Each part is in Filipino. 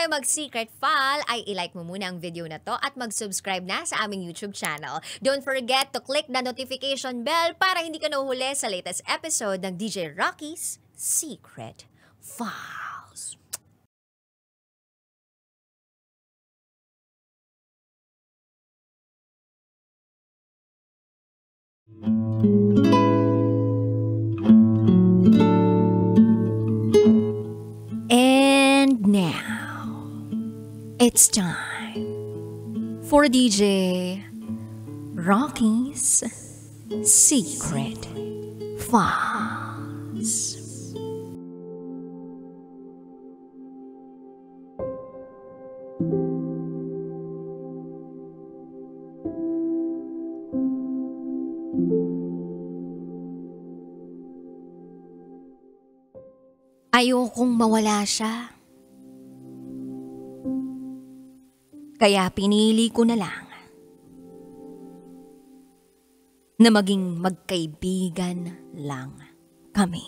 tayo mag-secret file, ay ilike mo muna ang video na to at mag-subscribe na sa aming YouTube channel. Don't forget to click the notification bell para hindi ka nahuhuli sa latest episode ng DJ Rocky's Secret Files. And now, it's time for DJ Rocky's Secret Files. Ayokong mawala siya. Kaya pinili ko na lang na maging magkaibigan lang kami.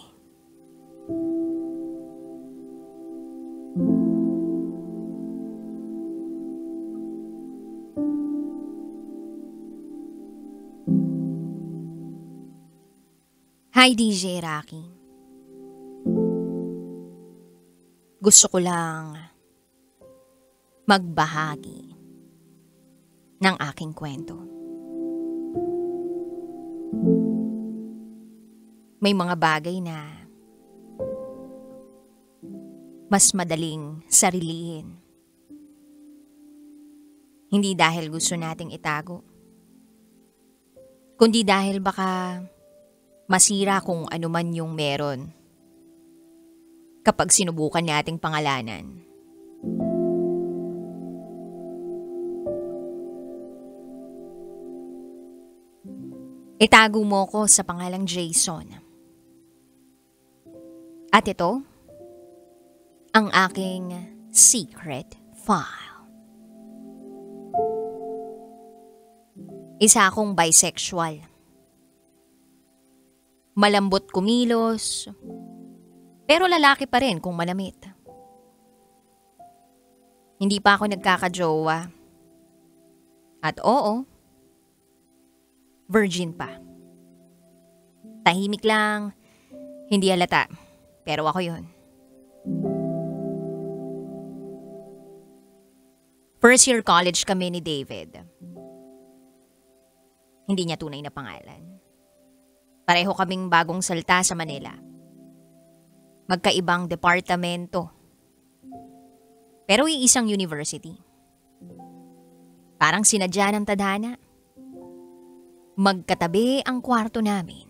Hi DJ Rocky. Gusto ko lang magbahagi ng aking kwento. May mga bagay na mas madaling sarilihin. Hindi dahil gusto nating itago, kundi dahil baka masira kung ano man yung meron kapag sinubukan nating pangalanan. Itago mo ko sa pangalang Jason. At ito, ang aking secret file. Isa akong bisexual. Malambot kumilos, pero lalaki pa rin kung malamit. Hindi pa ako nagkakajowa. At oo, virgin pa. Tahimik lang, hindi halata, pero ako yun. First year college kami ni David. Hindi niya tunay na pangalan. Pareho kaming bagong salta sa Manila. Magkaibang departamento. Pero iisang university. Parang sinadya ng tadhana. Magkatabi ang kwarto namin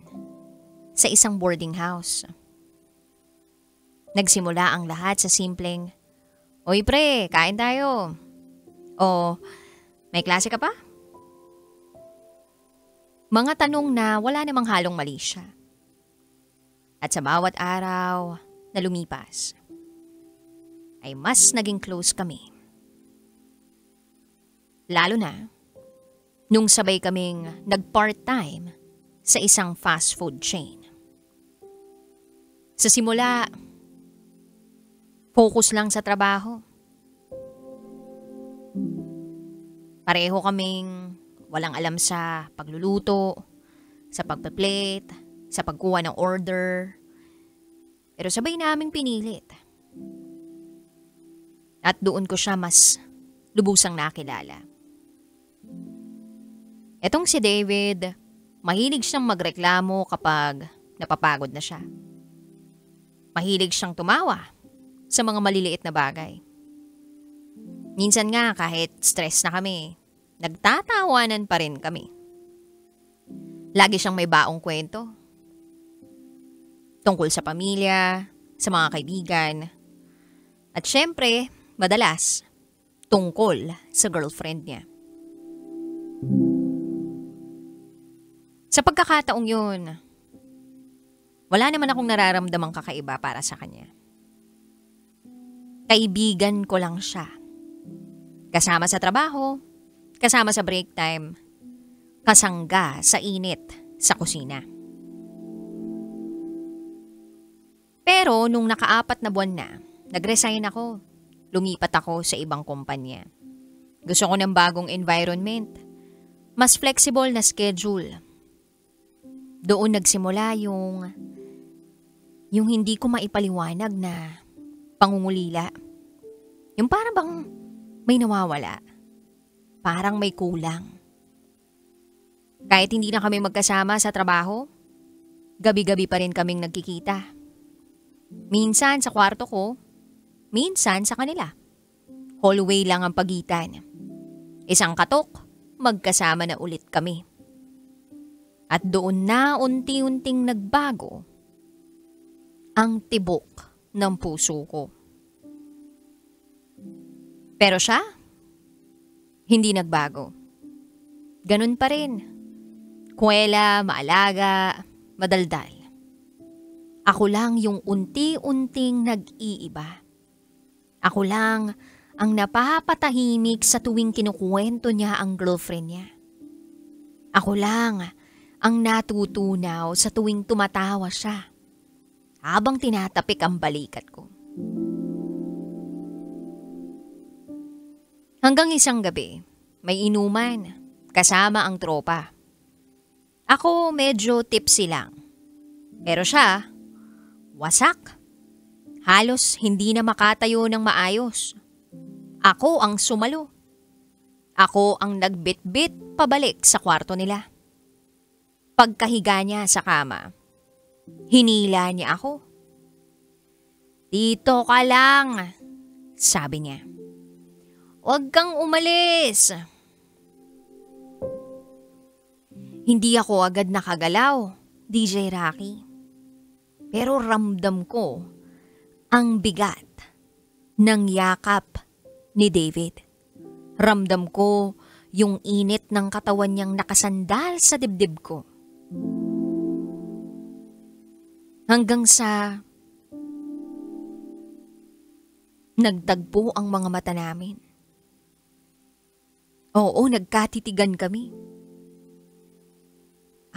sa isang boarding house. Nagsimula ang lahat sa simpleng, "Oy pre, kain tayo." O, "May klase ka pa?" Mga tanong na wala namang halong mali siya. At sa bawat araw na lumipas, ay mas naging close kami. Lalo na nung sabay kaming nag-part-time sa isang fast food chain. Sa simula, focus lang sa trabaho. Pareho kaming walang alam sa pagluluto, sa pagpe-plate, sa pagkuha ng order. Pero sabay naming pinilit. At doon ko siya mas lubusang nakilala. Etong si David, mahilig siyang magreklamo kapag napapagod na siya. Mahilig siyang tumawa sa mga maliliit na bagay. Minsan nga kahit stress na kami, nagtatawanan pa rin kami. Lagi siyang may baong kwento. Tungkol sa pamilya, sa mga kaibigan. At syempre, madalas, tungkol sa girlfriend niya. Sa pagkakataong yun, wala naman akong nararamdamang kakaiba para sa kanya. Kaibigan ko lang siya. Kasama sa trabaho, kasama sa break time, kasangga sa init sa kusina. Pero nung naka-4 na buwan na, nag-resign ako. lumipat ako sa ibang kumpanya. Gusto ko ng bagong environment, mas flexible na schedule. Doon nagsimula yung hindi ko maipaliwanag na pangungulila. Yung parang bang may nawawala. Parang may kulang. Kahit hindi na kami magkasama sa trabaho, gabi-gabi pa rin kaming nagkikita. Minsan sa kwarto ko, minsan sa kanila. Hallway lang ang pagitan. Isang katok, magkasama na ulit kami. At doon na unti-unting nagbago ang tibok ng puso ko. Pero siya, hindi nagbago. Ganun pa rin. Kuwela, maalaga, madaldal. Ako lang yung unti-unting nag-iiba. Ako lang ang napapatahimik sa tuwing kinukuwento niya ang girlfriend niya. Ako lang ang natutunaw sa tuwing tumatawa siya habang tinatapik ang balikat ko. Hanggang isang gabi, may inuman kasama ang tropa. Ako medyo tipsy lang. Pero siya, wasak. Halos hindi na makatayo ng maayos. Ako ang sumalo. Ako ang nagbitbit pabalik sa kwarto nila. Pagkahiga niya sa kama, hinila niya ako. "Dito ka lang," sabi niya. "Huwag kang umalis." Hindi ako agad nakagalaw, DJ Rocky. Pero ramdam ko ang bigat ng yakap ni David. Ramdam ko yung init ng katawan niyang nakasandal sa dibdib ko. Hanggang sa nagtagpo ang mga mata namin. Oo, nagkatitigan kami.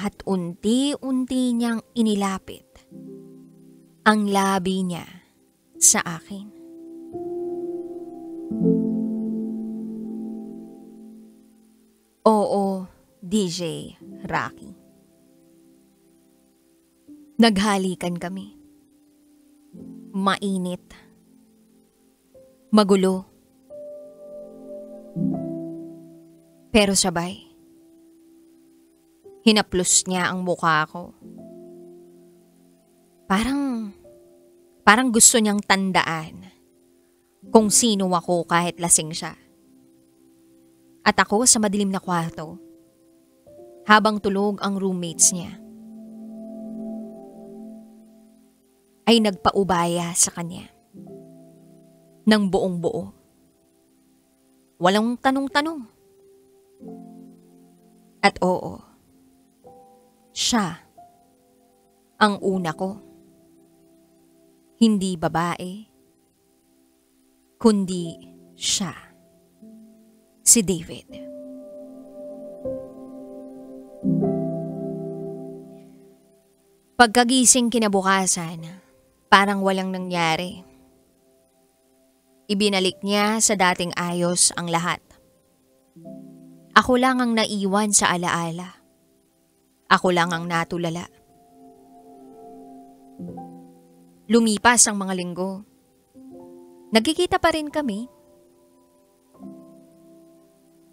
At unti-unti niyang inilapit ang labi niya sa akin. Oo, DJ Rocky. Naghalikan kami. Mainit. Magulo. Pero sabay. Hinaplos niya ang mukha ko. Parang gusto niyang tandaan kung sino ako kahit lasing siya. At ako sa madilim na kwarto, habang tulog ang roommates niya, ay nagpaubaya sa kanya ng buong buo. Walang tanong-tanong. At oo, siya ang una ko. Hindi babae, kundi siya. Si David. Pagkagising kinabukasan, parang walang nangyari. Ibinalik niya sa dating ayos ang lahat. Ako lang ang naiwan sa alaala. Ako lang ang natulala. Lumipas ang mga linggo. Nagkikita pa rin kami.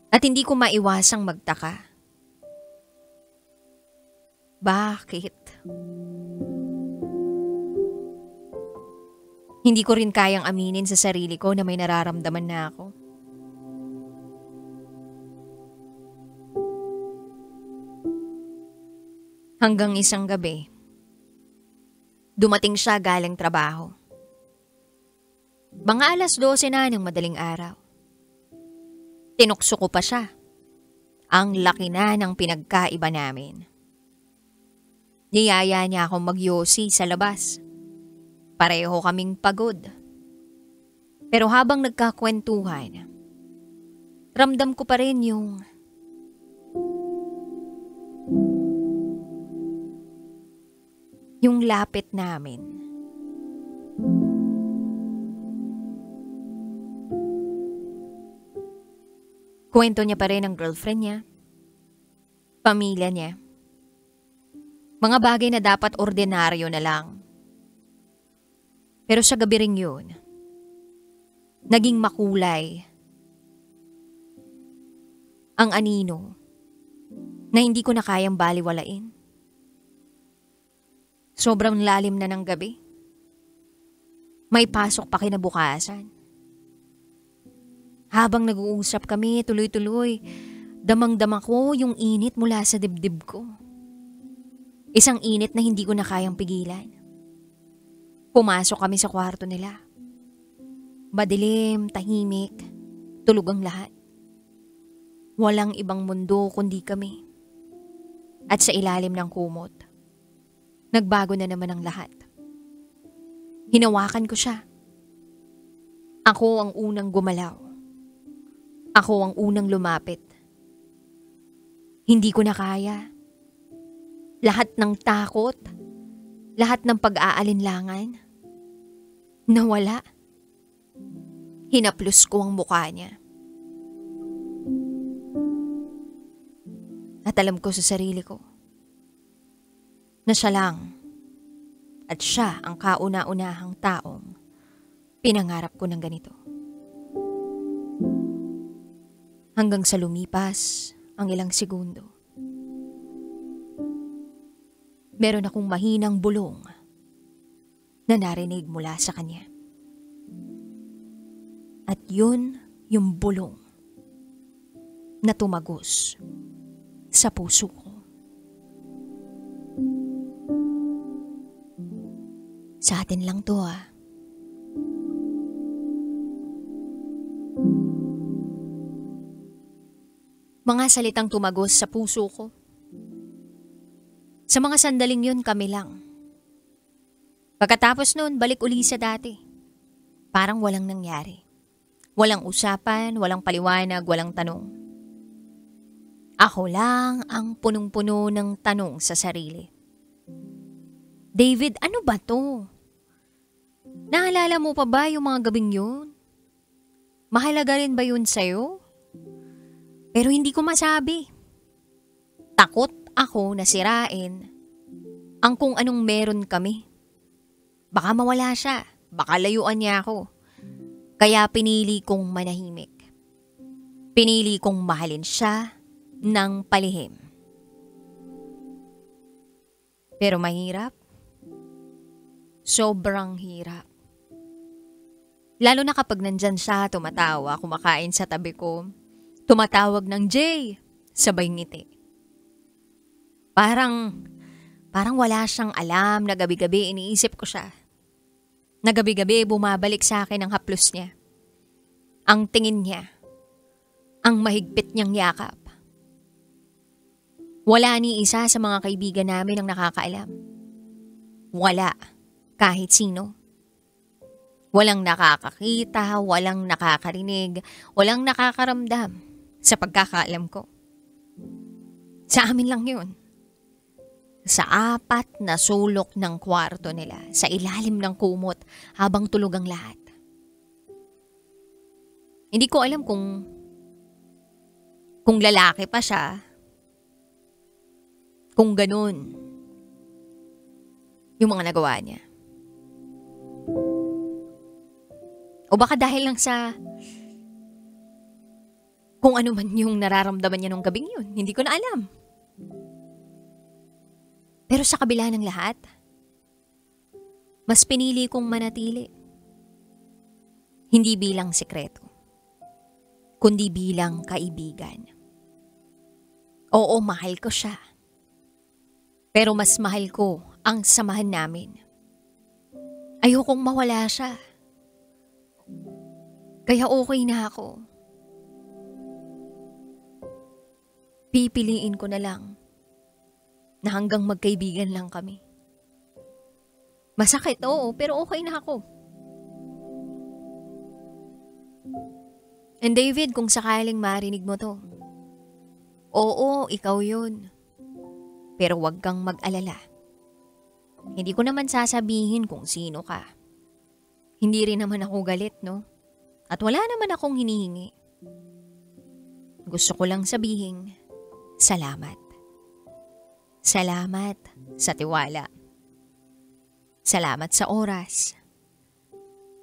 At hindi ko maiwasang magtaka. Bakit? Hindi ko rin kayang aminin sa sarili ko na may nararamdaman na ako. Hanggang isang gabi, dumating siya galing trabaho. Mga 12:00 na ng madaling araw. Tinukso ko pa siya. Ang laki na ng pinagkaiba namin. Niyaya niya akong magyosi sa labas. Pareho kaming pagod. Pero habang nagkakwentuhan, ramdam ko pa rin yung lapit namin. Kwento niya pa rin ang girlfriend niya, pamilya niya. Mga bagay na dapat ordinaryo na lang. Pero sa gabi ring yun, naging makulay ang anino na hindi ko na kayang baliwalain. Sobrang lalim na ng gabi. May pasok pa kinabukasan. Habang nag-uusap kami tuloy-tuloy, damang-dama ko yung init mula sa dibdib ko. Isang init na hindi ko na kayang pigilan. Pumasok kami sa kwarto nila. Madilim, tahimik, tulog ang lahat. Walang ibang mundo kundi kami. At sa ilalim ng kumot, nagbago na naman ang lahat. Hinawakan ko siya. Ako ang unang gumalaw. Ako ang unang lumapit. Hindi ko na kaya. Lahat ng takot, lahat ng pag-aalinlangan, nawala. Hinaplos ko ang mukha niya. At alam ko sa sarili ko na siya lang at siya ang kauna-unahang taong pinangarap ko ng ganito. Hanggang sa lumipas ang ilang segundo, meron akong mahinang bulong na narinig mula sa kanya. At yun yung bulong na tumagos sa puso ko. Sa atin lang to ah. Mga salitang tumagos sa puso ko. Sa mga sandaling yun kami lang. Pagkatapos nun, balik uli sa dati. Parang walang nangyari. Walang usapan, walang paliwanag, walang tanong. Ako lang ang punong-puno ng tanong sa sarili. David, ano ba to? Naalala mo pa ba yung mga gabing yun? Mahalaga rin ba yun sa'yo? Pero hindi ko masabi. Takot ako na sirain ang kung anong meron kami. Baka mawala siya, baka layuan niya ako. Kaya pinili kong manahimik. Pinili kong mahalin siya ng palihim. Pero mahirap. Sobrang hirap. Lalo na kapag nandyan siya, tumatawa, kumakain sa tabi ko. Tumatawag ng Jay, sabay ngiti. Parang wala siyang alam na gabi-gabi iniisip ko siya. Na gabi-gabi bumabalik sa akin ang haplos niya. Ang tingin niya. Ang mahigpit niyang yakap. Wala ni isa sa mga kaibigan namin ang nakakaalam. Wala, kahit sino. Walang nakakakita, walang nakakarinig, walang nakakaramdam sa pagkakaalam ko. Sa amin lang yun. Sa 4 na sulok ng kwarto nila, sa ilalim ng kumot habang tulog ang lahat. Hindi ko alam kung lalaki pa siya, kung ganun yung mga nagawa niya. O baka dahil lang sa kung ano man yung nararamdaman niya nung gabing yun. Hindi ko na alam. Pero sa kabila ng lahat, mas pinili kong manatili. Hindi bilang sekreto, kundi bilang kaibigan. Oo, mahal ko siya. Pero mas mahal ko ang samahan namin. Ayokong mawala siya. Kaya okay na ako. Pipiliin ko na lang na hanggang magkaibigan lang kami. Masakit, oo, pero okay na ako. And David, kung sakaling marinig mo to, oo, ikaw yun. Pero wag kang mag-alala. Hindi ko naman sasabihin kung sino ka. Hindi rin naman ako galit, no? At wala naman akong hinihingi. gusto ko lang sabihin, salamat. Salamat sa tiwala. Salamat sa oras.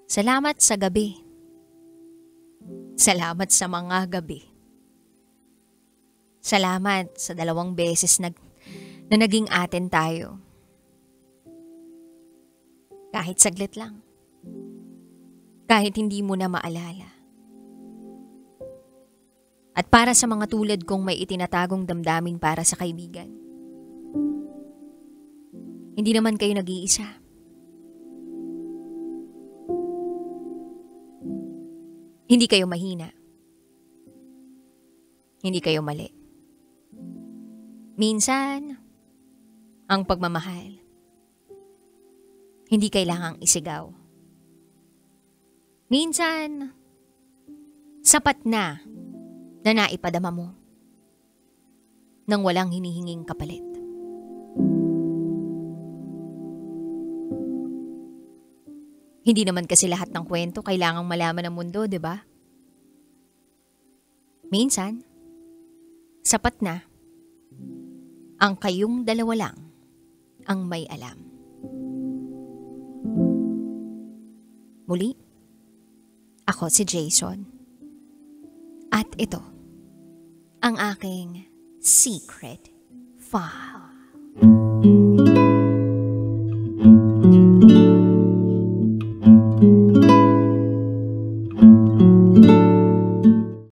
Salamat sa gabi. Salamat sa mga gabi. Salamat sa 2 beses na naging atin tayo. Kahit saglit lang. Kahit hindi mo na maalala. At para sa mga tulad kong may itinatagong damdamin para sa kaibigan. Hindi naman kayo nag-iisa. Hindi kayo mahina. Hindi kayo mali. Minsan, ang pagmamahal, hindi kailangang isigaw. Minsan, sapat na naipadama mo nang walang hinihinging kapalit. Hindi naman kasi lahat ng kwento kailangang malaman ng mundo, di ba? Minsan, sapat na ang kayong dalawa lang ang may alam. Muli, ako si Jason. At ito, ang aking secret file.